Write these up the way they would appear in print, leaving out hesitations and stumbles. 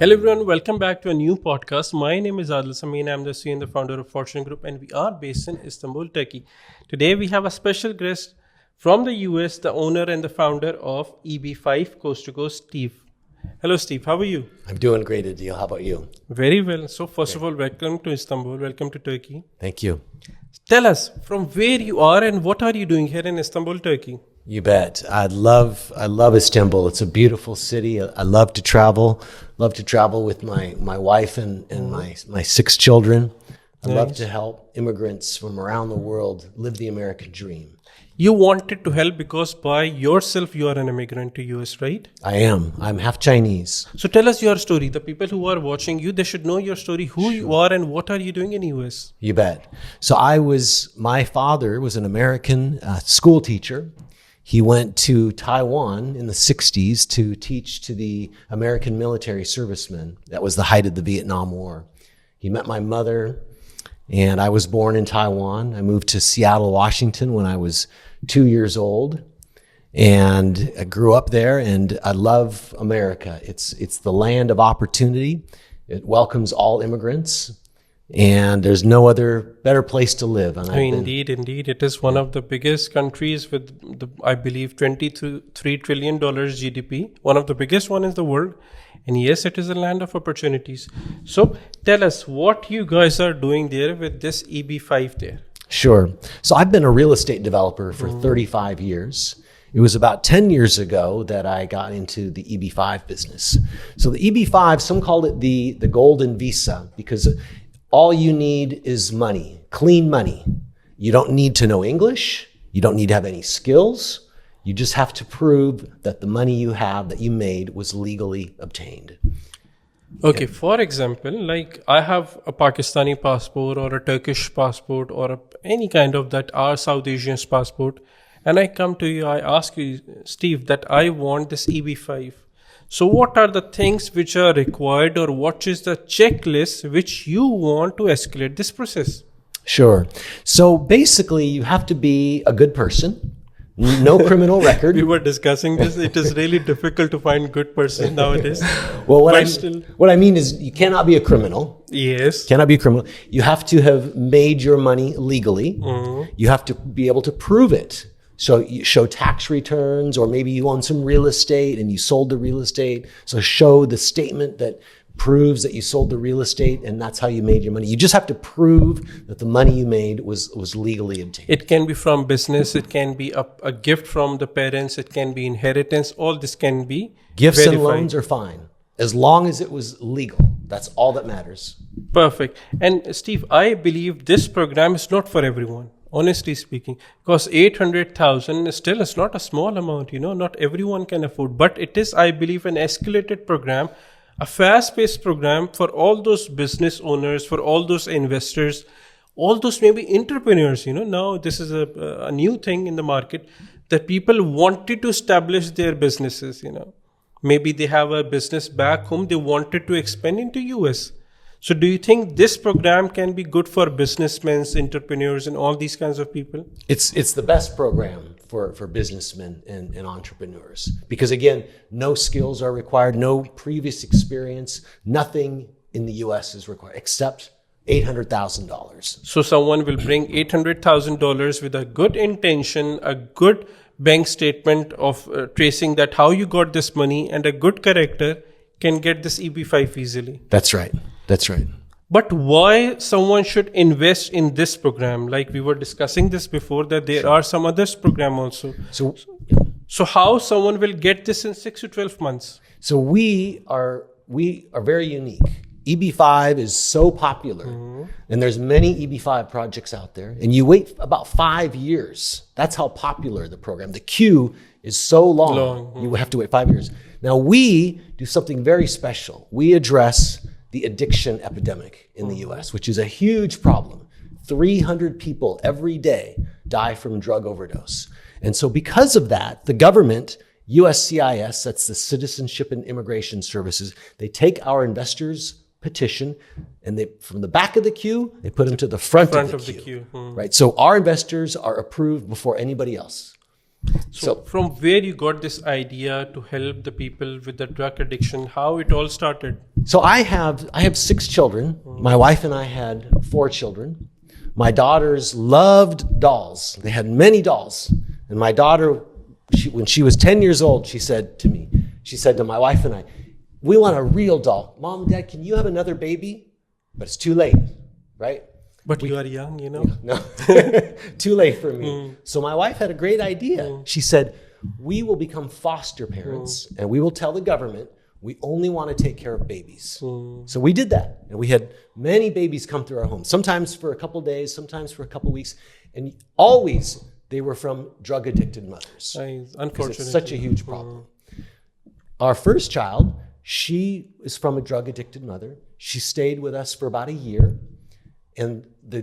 Hello everyone, welcome back to a new podcast. My name is Adil, Sami, and I'm the CEO and the founder of Fortune Group, and we are based in Istanbul, Turkey. Today we have a special guest from the US, the owner and the founder of EB5 Coast to Coast, Steve. Hello Steve, how are you? I'm doing great, Adil. How about you? Very well. So first of all, welcome to Istanbul, welcome to Turkey. Thank you. Tell us from where you are and what are you doing here in Istanbul, Turkey? You bet. I love Istanbul. It's a beautiful city. I love to travel. Love to travel with my wife and my 6 children. I love to help immigrants from around the world live the American dream. You wanted to help because by yourself you are an immigrant to US, right? I am. I'm half Chinese. So tell us your story. The people who are watching you, they should know your story, who you are and what are you doing in US? You bet. So my father was an American school teacher. He went to Taiwan in the 60s to teach to the American military servicemen. That was the height of the Vietnam War. He met my mother, and I was born in Taiwan. I moved to Seattle, Washington when I was 2 years old, and I grew up there, and I love America. It's the land of opportunity. It welcomes all immigrants. And there's no other better place to live. And Indeed. It is one of the biggest countries with, I believe, $23 trillion GDP. One of the biggest one in the world. And yes, it is a land of opportunities. So tell us what you guys are doing there with this EB5 there. Sure. So I've been a real estate developer for 35 years. It was about 10 years ago that I got into the EB5 business. So the EB5, some called it the golden visa because all you need is money, clean money. You don't need to know English. You don't need to have any skills. You just have to prove that the money you have that you made was legally obtained. Okay, for example, like I have a Pakistani passport or a Turkish passport or any kind of that are South Asian's passport. And I come to you, I ask you, Steve, that I want this EB5. So what are the things which are required or what is the checklist which you want to escalate this process? Sure. So basically you have to be a good person, no criminal record. We were discussing this. It is really difficult to find good person nowadays. Well, what I mean is you cannot be a criminal. Yes. Cannot be a criminal. You have to have made your money legally. Mm-hmm. You have to be able to prove it. So you show tax returns, or maybe you own some real estate and you sold the real estate. So show the statement that proves that you sold the real estate and that's how you made your money. You just have to prove that the money you made was legally obtained. It can be from business. It can be a gift from the parents. It can be inheritance. All this can be Gifts verified. And loans are fine as long as it was legal. That's all that matters. Perfect. And Steve, I believe this program is not for everyone. Honestly speaking, because 800,000 still is not a small amount, not everyone can afford, but it is, I believe, an escalated program, a fast-paced program for all those business owners, for all those investors, all those maybe entrepreneurs, now this is a new thing in the market that people wanted to establish their businesses, maybe they have a business back home, they wanted to expand into US. So do you think this program can be good for businessmen, entrepreneurs, and all these kinds of people? It's the best program for businessmen and entrepreneurs. Because again, no skills are required, no previous experience, nothing in the US is required except $800,000. So someone will bring $800,000 with a good intention, a good bank statement of tracing that how you got this money, and a good character can get this EB5 easily. That's right. But why someone should invest in this program? Like we were discussing this before, that there are some others program also. So how someone will get this in 6 to 12 months? So we are very unique. EB5 is so popular, and there's many EB5 projects out there, and you wait about 5 years. That's how popular the program. The queue is so long. You have to wait 5 years. Now we do something very special. We address the addiction epidemic in the US, which is a huge problem. 300 people every day die from drug overdose. And so because of that, the government, USCIS, that's the Citizenship and Immigration Services, they take our investors' petition and they, from the back of the queue, they put them to the front of the queue. Right? So our investors are approved before anybody else. So from where you got this idea to help the people with the drug addiction, how it all started? So I have 6 children. My wife and I had 4 children. My daughters loved dolls. They had many dolls. And my daughter, when she was 10 years old, she said to my wife and I, we want a real doll. Mom, Dad, can you have another baby? But it's too late, right? But you are young, you know. No, too late for me. So my wife had a great idea. She said, we will become foster parents and we will tell the government we only want to take care of babies. So we did that. And we had many babies come through our home, sometimes for a couple days, sometimes for a couple weeks. And always they were from drug addicted mothers. Unfortunately. It's such a huge problem. Our first child, she is from a drug addicted mother. She stayed with us for about a year. And the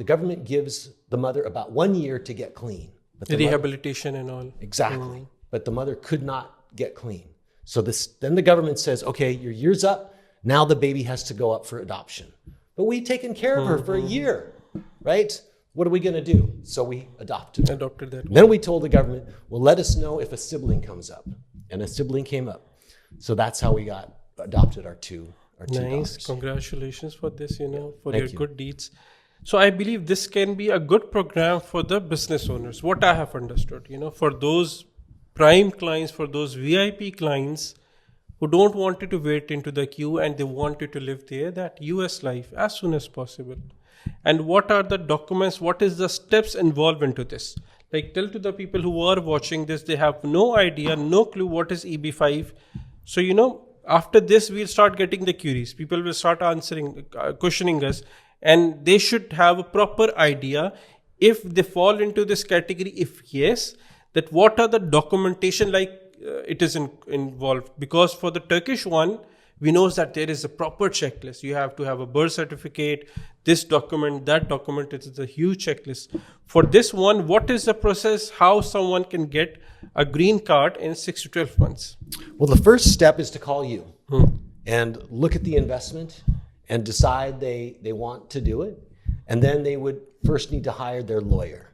government gives the mother about 1 year to get clean. But the rehabilitation and all. Exactly. But the mother could not get clean. So then the government says, okay, your year's up. Now the baby has to go up for adoption. But we'd taken care of her for a year, right? What are we going to do? So we adopted her. Adopted that. Then we told the government, well, let us know if a sibling comes up. And a sibling came up. So that's how we adopted our two Nice. daughters. Congratulations for this, for Thank your you. good deeds. So I believe this can be a good program for the business owners. What I have understood, for those prime clients, for those VIP clients who don't want you to wait into the queue and they want you to live there, that US life as soon as possible. And what are the documents? What is the steps involved into this? Like, tell to the people who are watching this, they have no idea, no clue what is EB5. So, after this, we'll start getting the queries. People will start questioning us, and they should have a proper idea if they fall into this category. If yes, that what are the documentation it is involved. Because for the Turkish one, we know that there is a proper checklist. You have to have a birth certificate, this document, that document. It is a huge checklist. For this one, what is the process? How someone can get a green card in 6 to 12 months? Well, the first step is to call you and look at the investment and decide they want to do it. And then they would first need to hire their lawyer.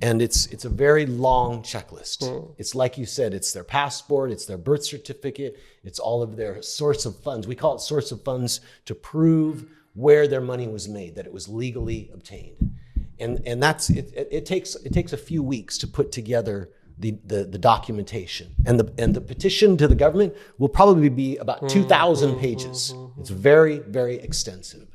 And it's a very long checklist. It's like you said, it's their passport, it's their birth certificate, it's all of their source of funds. We call it source of funds to prove where their money was made, that it was legally obtained. And that's it takes a few weeks to put together the documentation. And the petition to the government will probably be about 2,000 pages. It's very, very extensive.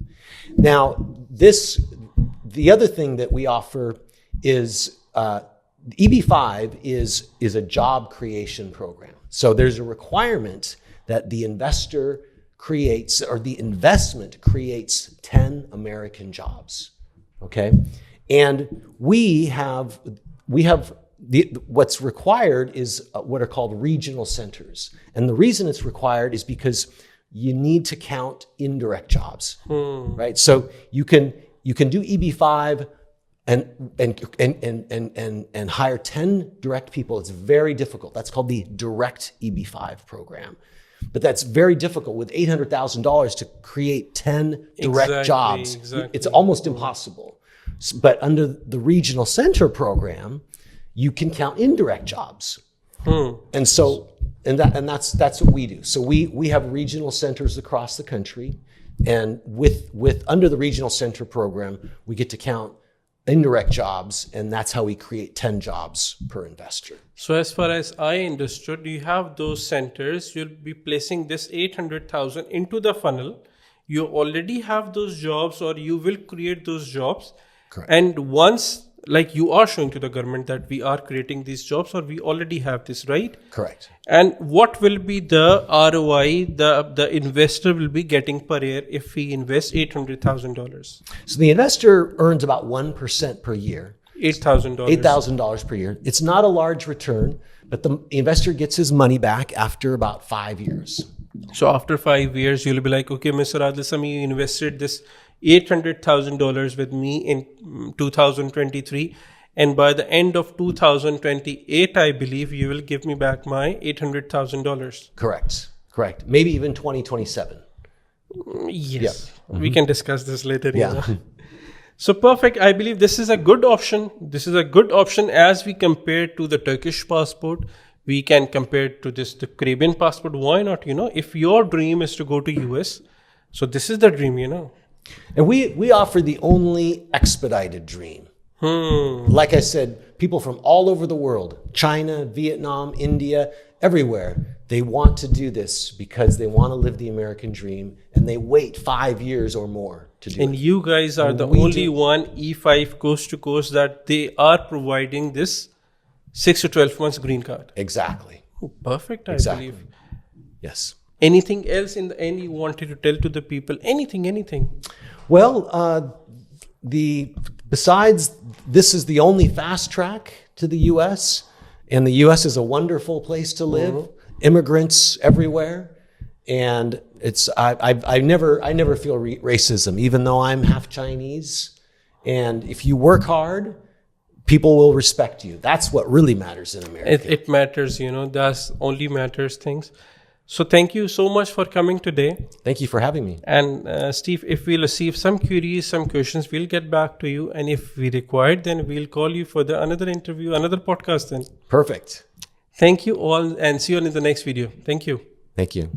Now, the other thing that we offer is EB5 is a job creation program. So there's a requirement that the investor creates, or the investment creates 10 American jobs. Okay, and what's required is what are called regional centers, and the reason it's required is because you need to count indirect jobs, right? So you can do EB5 and hire 10 direct people. It's very difficult. That's called the direct EB5 program. But that's very difficult with $800,000 to create 10 direct jobs. Exactly. It's almost impossible. But under the regional center program, you can count indirect jobs. And that's what we do. So we have regional centers across the country, and with under the regional center program, we get to count indirect jobs, and that's how we create 10 jobs per investor. So as far as I understood, you have those centers, you'll be placing this 800,000 into the funnel. You already have those jobs, or you will create those jobs. Correct. And once, like, you are showing to the government that we are creating these jobs, or we already have this, right? Correct. And what will be the ROI the investor will be getting per year if he invests $800,000? So the investor earns about 1% per year. $8,000. $8,000 per year. It's not a large return, but the investor gets his money back after about 5 years. So after 5 years, you'll be like, okay, Mr. Adil, Sami, you invested this $800,000 with me in 2023. And by the end of 2028, I believe you will give me back my $800,000. Correct. Maybe even 2027. Yes. We can discuss this later. Yeah. So perfect. I believe this is a good option. This is a good option as we compare to the Turkish passport, we can compare to the Caribbean passport. Why not? If your dream is to go to US, so this is the dream. And we offer the only expedited dream. Like I said, people from all over the world, China, Vietnam, India, everywhere, they want to do this because they want to live the American dream, and they wait 5 years or more to do And it. you guys are the only one E5 coast to coast that they are providing this 6 to 12 months green card. Exactly. Perfect, I Exactly. believe. Yes. Anything else in the end you wanted to tell to the people? Anything? Well, besides, this is the only fast track to the U.S., and the U.S. is a wonderful place to live. Immigrants everywhere, and I never feel racism, even though I'm half Chinese. And if you work hard, people will respect you. That's what really matters in America. It matters, that's only matters things. So thank you so much for coming today. Thank you for having me. And Steve, if we receive some queries, some questions, we'll get back to you. And if we require, then we'll call you for another interview, another podcast then. Perfect. Thank you all, and see you in the next video. Thank you. Thank you.